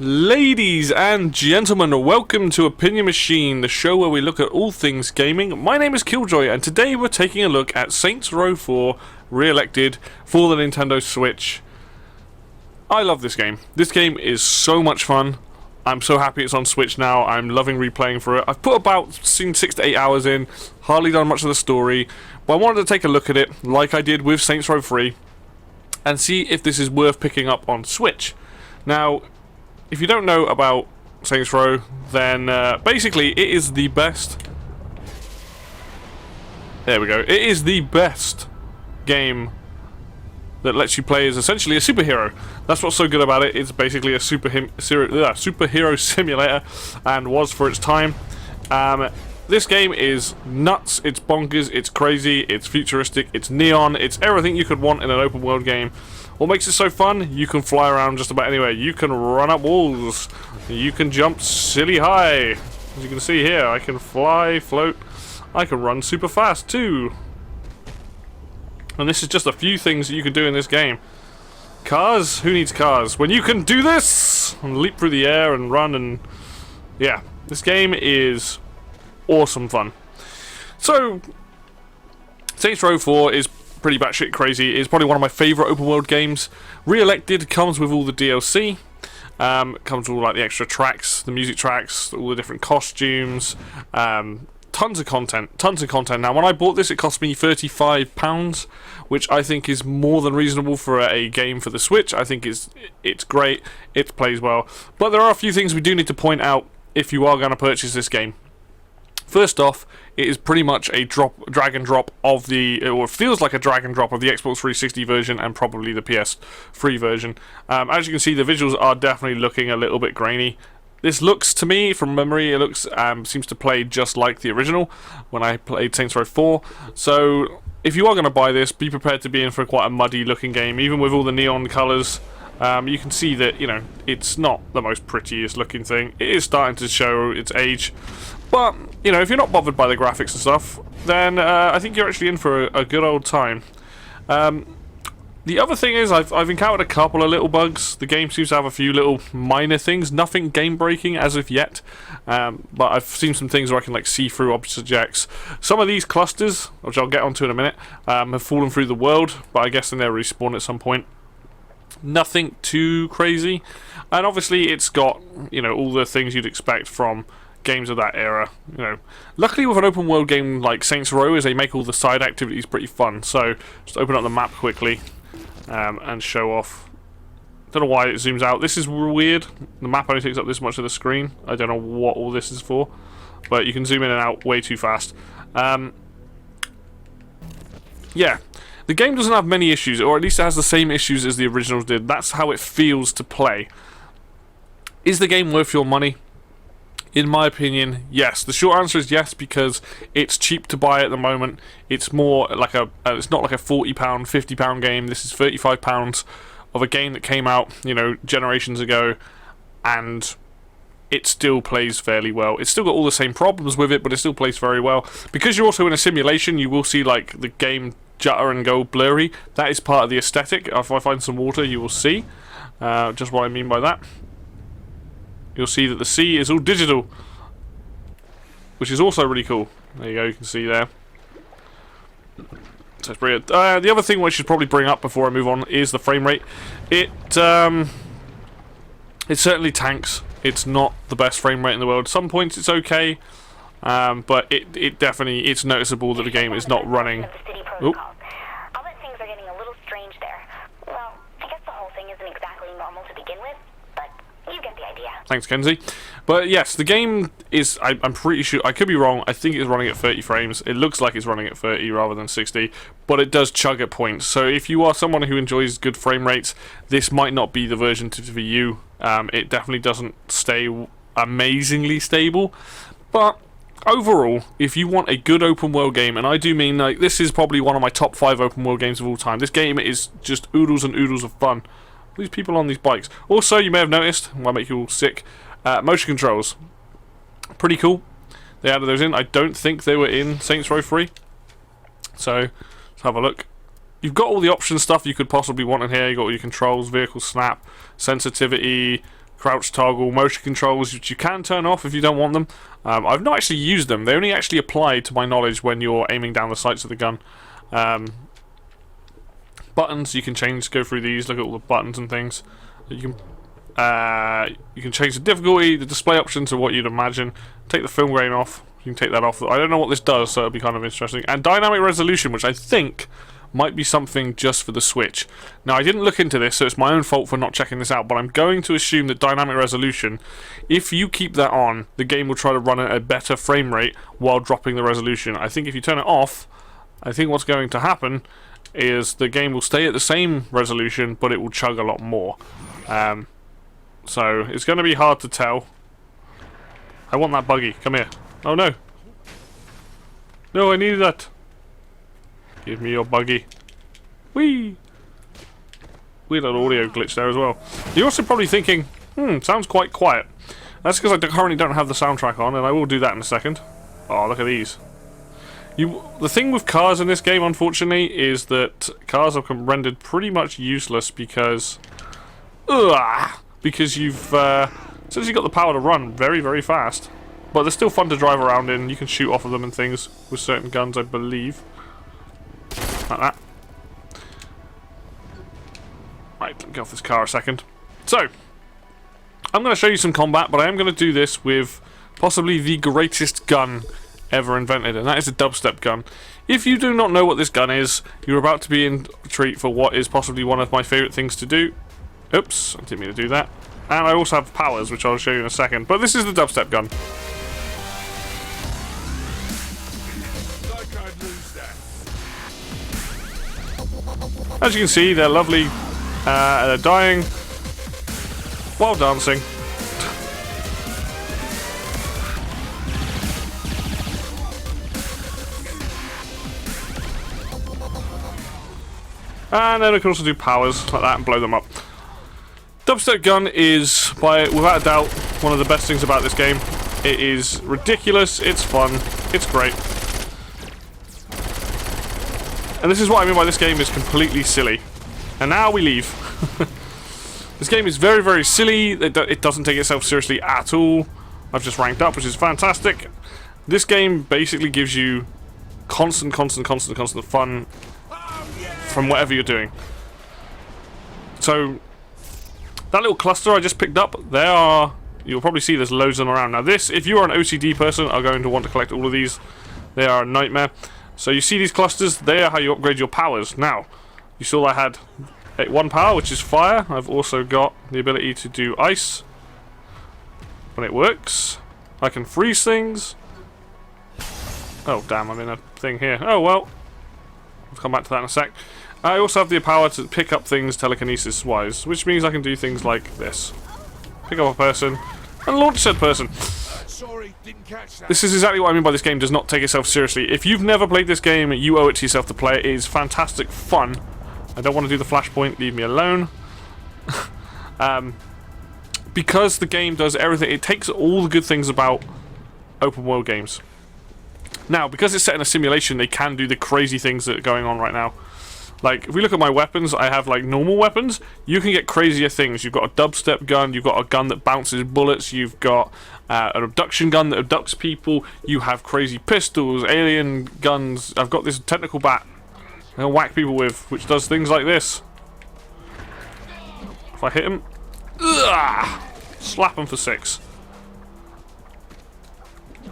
Ladies and gentlemen, welcome to Opinion Machine, the show where we look at all things gaming. My name is Killjoy, and today we're taking a look at Saints Row 4 re-elected for the Nintendo Switch. I love this game. This game is so much fun. I'm so happy it's on Switch now. I'm loving replaying for it. I've put about 6 to 8 hours in, hardly done much of the story, but I wanted to take a look at it, like I did with Saints Row 3, and see if this is worth picking up on Switch. Now, if you don't know about Saints Row, then basically it is the best. There we go. It is the best game that lets you play as essentially a superhero. That's what's so good about it. It's basically a superhero simulator, and was for its time. This game is nuts, it's bonkers, it's crazy, it's futuristic, it's neon, it's everything you could want in an open world game. What makes it so fun? You can fly around just about anywhere. You can run up walls. You can jump silly high. As you can see here, I can fly, float. I can run super fast too. And this is just a few things that you can do in this game. Cars? Who needs cars? When you can do this! And leap through the air and run and... yeah, this game is awesome fun. So, Saints Row 4 is pretty batshit crazy. It's probably one of my favourite open world games. Re-elected, comes with all the DLC. Comes with all like the extra tracks, the music tracks, all the different costumes. Tons of content. Now, when I bought this, it cost me £35, which I think is more than reasonable for a game for the Switch. I think it's great. It plays well. But there are a few things we do need to point out if you are going to purchase this game. First off, it is pretty much a drag and drop of the, or it feels like a drag and drop of the Xbox 360 version and probably the PS3 version. As you can see, the visuals are definitely looking a little bit grainy. This looks, to me, from memory, it looks seems to play just like the original when I played Saints Row 4. So, if you are going to buy this, be prepared to be in for quite a muddy looking game, even with all the neon colours. You can see that, you know, it's not the most prettiest looking thing. It is starting to show its age. But, you know, if you're not bothered by the graphics and stuff, then I think you're actually in for a good old time. The other thing is, I've encountered a couple of little bugs. The game seems to have a few little minor things, nothing game-breaking as of yet. But I've seen some things where I can like see through objects. Some of these clusters, which I'll get onto in a minute, have fallen through the world, but I guess then they'll respawn at some point. Nothing too crazy. And obviously it's got, you know, all the things you'd expect from games of that era. You know, luckily with an open world game like Saints Row, is they make all the side activities pretty fun. So just open up the map quickly and show off. Don't know why it zooms out. This is weird. The map only takes up this much of the screen. I don't know what all this is for, but you can zoom in and out way too fast. Yeah, the game doesn't have many issues, or at least it has the same issues as the originals did. That's how it feels to play. Is the game worth your money? In my opinion, yes. The short answer is yes, because it's cheap to buy at the moment. It's more like it's not like a £40, £50 game. This is £35 of a game that came out, you know, generations ago, and it still plays fairly well. It's still got all the same problems with it, but it still plays very well. Because you're also in a simulation, you will see like the game jutter and go blurry. That is part of the aesthetic. If I find some water, you will see just what I mean by that. You'll see that the sea is all digital, which is also really cool. There you go, you can see there. So it's brilliant. The other thing we should probably bring up before I move on is the frame rate. It certainly tanks. It's not the best frame rate in the world. Some points it's okay, but it definitely, it's noticeable that the game is not running. Oop. I'll bet things are getting a little strange there. Well, I guess the whole thing isn't exactly normal to begin with, but you get the idea. Thanks, Kenzie. But yes, the game is, I'm pretty sure, I could be wrong, I think it's running at 30 frames. It looks like it's running at 30 rather than 60, but it does chug at points. So if you are someone who enjoys good frame rates, this might not be the version for you. It definitely doesn't stay amazingly stable, but overall, if you want a good open world game, and I do mean, like, this is probably one of my top 5 open world games of all time. This game is just oodles and oodles of fun. These people on these bikes. Also, you may have noticed, might make you all sick, motion controls. Pretty cool. They added those in. I don't think they were in Saints Row 3. So, let's have a look. You've got all the option stuff you could possibly want in here. You've got all your controls, vehicle snap, sensitivity, crouch toggle, motion controls, which you can turn off if you don't want them. I've not actually used them. They only actually apply, to my knowledge, when you're aiming down the sights of the gun. Buttons, you can change, go through these, look at all the buttons and things. You can change the difficulty, the display options, to what you'd imagine. Take the film grain off. You can take that off. I don't know what this does, so it'll be kind of interesting. And dynamic resolution, which I think might be something just for the Switch. Now, I didn't look into this, so it's my own fault for not checking this out, but I'm going to assume that dynamic resolution, if you keep that on, the game will try to run at a better frame rate while dropping the resolution. I think if you turn it off, I think what's going to happen is the game will stay at the same resolution, but it will chug a lot more. So, it's going to be hard to tell. I want that buggy. Come here. Oh, no. No, I needed that. Give me your buggy. Whee! Weird little audio glitch there as well. You're also probably thinking, sounds quite quiet. That's because I currently don't have the soundtrack on, and I will do that in a second. Oh, look at these. The thing with cars in this game, unfortunately, is that cars are rendered pretty much useless because you've essentially got the power to run very, very fast. But they're still fun to drive around in. You can shoot off of them and things with certain guns, I believe. Like that. Right, let me get off this car a second. So, I'm going to show you some combat, but I am going to do this with possibly the greatest gun ever invented, and that is a dubstep gun. If you do not know what this gun is, you're about to be in a treat for what is possibly one of my favourite things to do. Oops, I didn't mean to do that. And I also have powers, which I'll show you in a second, but this is the dubstep gun. As you can see, they're lovely, they're dying while dancing. And then I can also do powers like that and blow them up. Dubstep gun is, without a doubt, one of the best things about this game. It is ridiculous, it's fun, it's great. And this is what I mean by this game is completely silly. And now we leave. This game is very, very silly. It doesn't take itself seriously at all. I've just ranked up, which is fantastic. This game basically gives you constant fun from whatever you're doing. So, that little cluster I just picked up, you'll probably see there's loads of them around. Now this, if you are an OCD person, are going to want to collect all of these. They are a nightmare. So you see these clusters, they are how you upgrade your powers. Now, you saw I had one power, which is fire. I've also got the ability to do ice. When it works, I can freeze things. Oh damn, I'm in a thing here. Oh well, I'll come back to that in a sec. I also have the power to pick up things telekinesis-wise, which means I can do things like this. Pick up a person, and launch said person. Sorry, didn't catch that. This is exactly what I mean by this game does not take itself seriously. If you've never played this game, you owe it to yourself to play it. It is fantastic fun. I don't want to do the flashpoint, leave me alone. Because the game does everything, it takes all the good things about open world games. Now, because it's set in a simulation, they can do the crazy things that are going on right now. Like, if we look at my weapons, I have, like, normal weapons. You can get crazier things. You've got a dubstep gun, you've got a gun that bounces bullets, you've got an abduction gun that abducts people, you have crazy pistols, alien guns. I've got this tentacle bat I'm gonna whack people with, which does things like this. If I hit him, slap him for 6.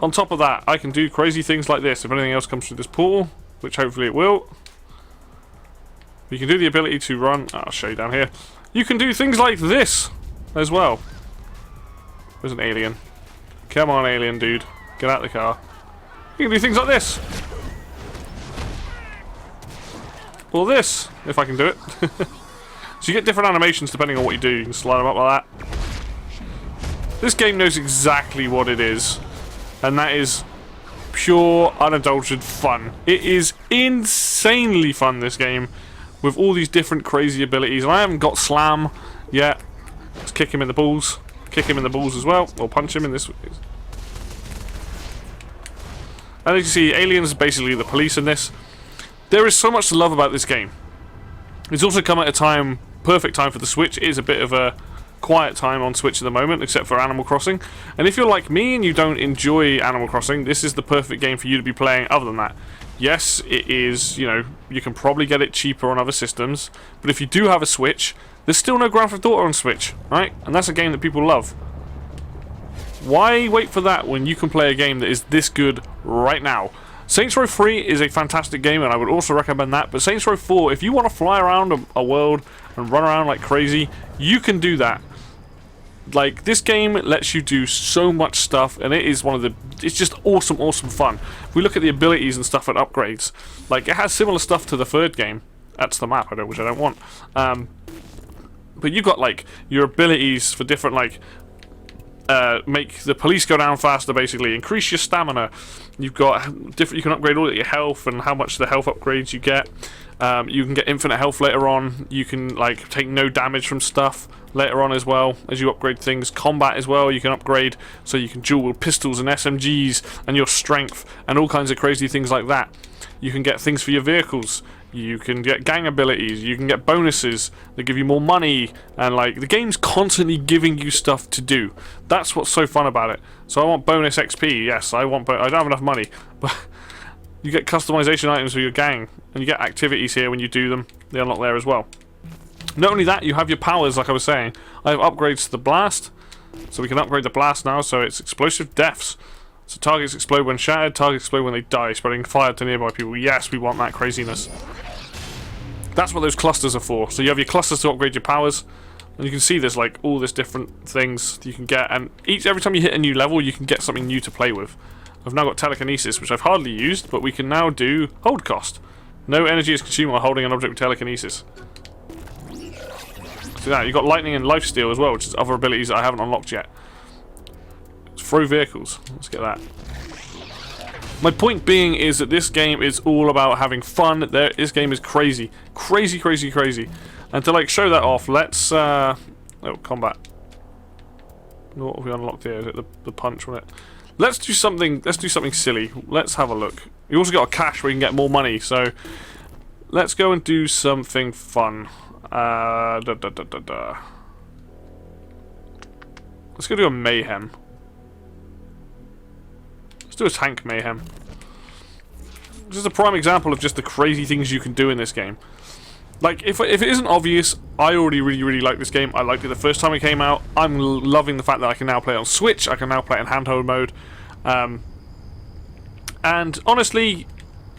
On top of that, I can do crazy things like this if anything else comes through this portal, which hopefully it will. You can do the ability to run. I'll show you down here. You can do things like this as well. There's an alien. Come on, alien dude. Get out of the car. You can do things like this. Or this, if I can do it. So you get different animations depending on what you do. You can slide them up like that. This game knows exactly what it is. And that is pure, unadulterated fun. It is insanely fun, this game. With all these different crazy abilities. And I haven't got slam yet. Let's kick him in the balls. Kick him in the balls as well. Or punch him in this. And as you see, aliens are basically the police in this. There is so much to love about this game. It's also come at a time, perfect time for the Switch. It is a bit of a quiet time on Switch at the moment, except for Animal Crossing. And if you're like me and you don't enjoy Animal Crossing, this is the perfect game for you to be playing other than that. Yes, it is, you know, you can probably get it cheaper on other systems, but if you do have a Switch, there's still no Grand Theft Auto on Switch, right? And that's a game that people love. Why wait for that when you can play a game that is this good right now? Saints Row 3 is a fantastic game, and I would also recommend that, but Saints Row 4, if you want to fly around a world and run around like crazy, you can do that. Like, this game lets you do so much stuff, and it is one of the... It's just awesome, awesome fun. If we look at the abilities and stuff and upgrades, like, it has similar stuff to the third game. That's the map, which I don't want. But you've got, like, your abilities for different, like... make the police go down faster, basically. Increase your stamina. You've got different. You can upgrade all your health and how much the health upgrades you get. You can get infinite health later on. You can like take no damage from stuff later on as well as you upgrade things. Combat as well. You can upgrade so you can dual wield pistols and SMGs and your strength and all kinds of crazy things like that. You can get things for your vehicles. You can get gang abilities, you can get bonuses that give you more money, and like the game's constantly giving you stuff to do. That's what's so fun about it. So I want bonus XP, yes, I don't have enough money, but you get customization items for your gang, and you get activities here when you do them. They unlock there as well. Not only that, you have your powers, like I was saying. I have upgrades to the blast, so we can upgrade the blast now, so it's explosive deaths. So targets explode when shattered, targets explode when they die, spreading fire to nearby people. Yes, we want that craziness. That's what those clusters are for. So you have your clusters to upgrade your powers, and you can see there's like all this different things you can get, and every time you hit a new level, you can get something new to play with. I've now got telekinesis, which I've hardly used, but we can now do hold cost. No energy is consumed while holding an object with telekinesis. See that? You've got lightning and lifesteal as well, which is other abilities that I haven't unlocked yet. Throw vehicles. Let's get that. My point being is that this game is all about having fun. This game is crazy. Crazy, crazy, crazy. And to like show that off, let's oh, combat. What have we unlocked here? Is it the punch on it? Let's do something silly. Let's have a look. You also got a cash where you can get more money, so let's go and do something fun. Let's go do a Mayhem. Do a tank Mayhem. This is a prime example of just the crazy things you can do in this game. Like, if it isn't obvious, I already really like this game. I liked it the first time it came out. I'm loving the fact that I can now play it on Switch. I can now play it in handheld mode. And honestly,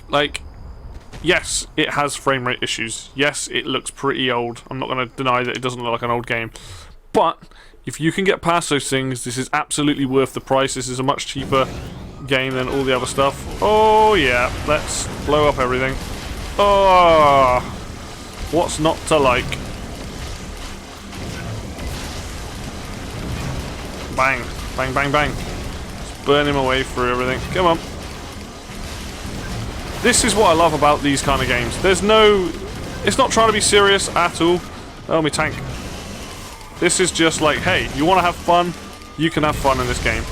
like, yes, it has frame rate issues. Yes, it looks pretty old. I'm not going to deny that it doesn't look like an old game. But if you can get past those things, this is absolutely worth the price. This is a much cheaper game than all the other stuff. Oh yeah, let's blow up everything. Oh, what's not to like? Bang, bang, bang, bang. Let's burn him away through everything. Come on. This is what I love about these kind of games. It's not trying to be serious at all. Oh, my tank. This is just like, hey, you want to have fun? You can have fun in this game.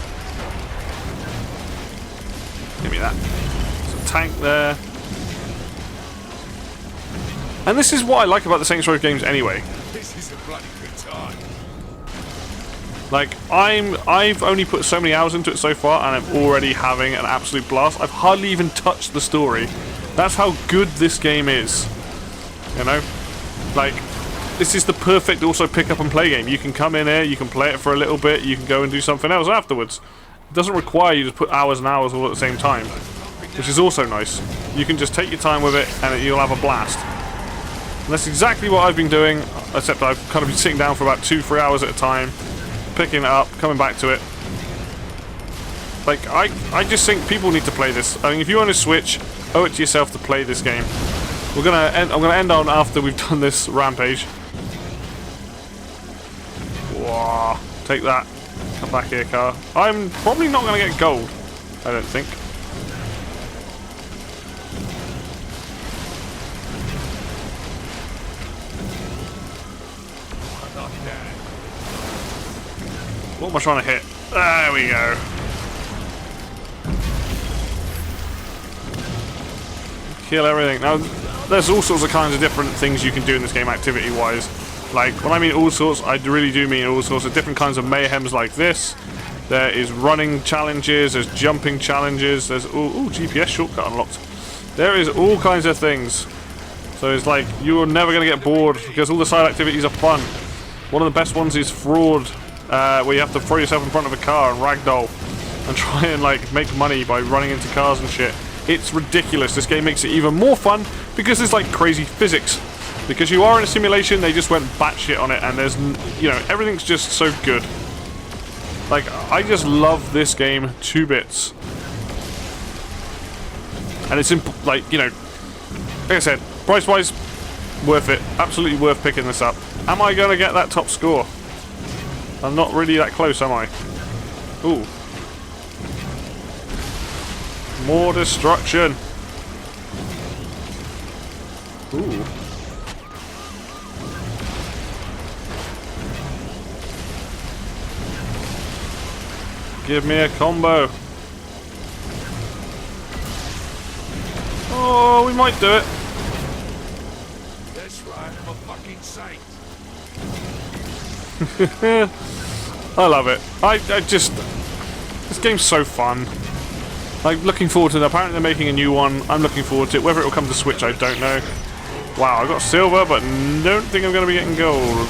Give me that. There's a tank there. And this is what I like about the Saints Row games anyway. This is a bloody good time. Like, I've only put so many hours into it so far, and I'm already having an absolute blast. I've hardly even touched the story. That's how good this game is. You know? Like, this is the perfect also pick up and play game. You can come in here, you can play it for a little bit, you can go and do something else afterwards. It doesn't require you to put hours and hours all at the same time, which is also nice. You can just take your time with it and you'll have a blast. And that's exactly what I've been doing, except I've kind of been sitting down for about 2-3 hours at a time, picking it up, coming back to it. Like, I just think people need to play this. I mean, if you own a Switch, owe it to yourself to play this game. I'm gonna end on after we've done this rampage. Whoa, take that. Come back here, car. I'm probably not gonna get gold, I don't think. What am I trying to hit? There we go. Kill everything. Now, there's all sorts of kinds of different things you can do in this game activity-wise. Like, when I mean all sorts, I really do mean all sorts of different kinds of mayhems like this. There is running challenges, there's jumping challenges, there's... Ooh, GPS shortcut unlocked. There is all kinds of things. So it's like, you're never going to get bored, because all the side activities are fun. One of the best ones is fraud, where you have to throw yourself in front of a car and ragdoll, and try and, like, make money by running into cars and shit. It's ridiculous. This game makes it even more fun, because there's, like, crazy physics. Because you are in a simulation, they just went batshit on it, and there's, you know, everything's just so good. Like, I just love this game to bits. And it's, like, you know, like I said, price-wise, worth it. Absolutely worth picking this up. Am I going to get that top score? I'm not really that close, am I? Ooh. More destruction. Ooh. Give me a combo. Oh, we might do it. That's right, I'm a fucking saint. I love it. I just... This game's so fun. Like, looking forward to it. Apparently they're making a new one. I'm looking forward to it. Whether it will come to Switch, I don't know. Wow, I got silver, but don't think I'm going to be getting gold.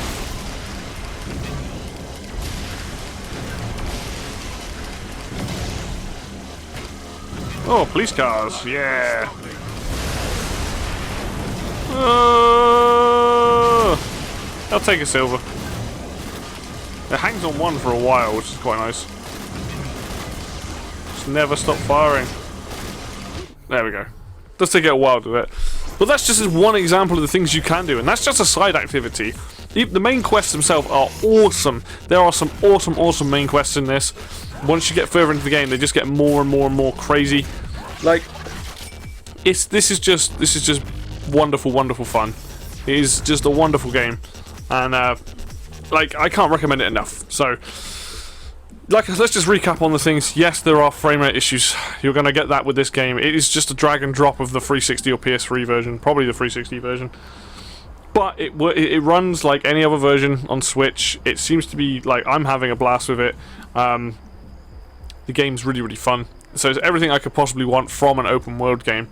Oh, police cars. Yeah. I'll take a silver. It hangs on one for a while, which is quite nice. Just never stop firing. There we go. Does take it a while to do it. But that's just one example of the things you can do, and that's just a side activity. The main quests themselves are awesome. There are some awesome main quests in this. Once you get further into the game, they just get more and more crazy. Like, this is just wonderful fun. It is just a wonderful game, and like, I can't recommend it enough. So, like, let's just recap on the things. Yes, there are frame rate issues. You're going to get that with this game. It is just a drag and drop of the 360 or PS3 version, probably the 360 version. But it runs like any other version on Switch. It seems to be like I'm having a blast with it. The game's really fun. So it's everything I could possibly want from an open world game.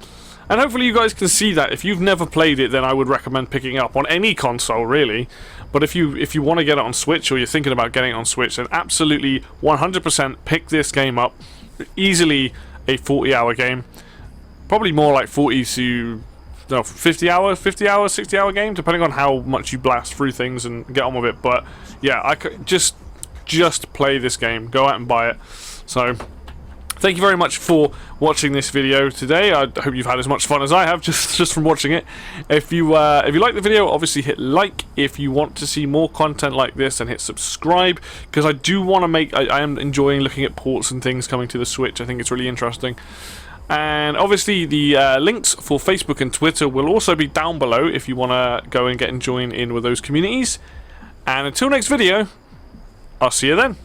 And hopefully you guys can see that. If you've never played it, then I would recommend picking it up on any console, really. But if you want to get it on Switch, or you're thinking about getting it on Switch, then absolutely 100% pick this game up. Easily a 40-hour game. Probably more like 40 to... No, 50 hour, 60 hour game, depending on how much you blast through things and get on with it. But yeah, I could just play this game. Go out and buy it. So thank you very much for watching this video today. I hope you've had as much fun as I have just from watching it. If you like the video, obviously hit like. If you want to see more content like this, then hit subscribe, because I do want to make... I am enjoying looking at ports and things coming to the Switch. I think it's really interesting. And obviously the links for Facebook and Twitter will also be down below if you want to go and join in with those communities. And until next video, I'll see you then.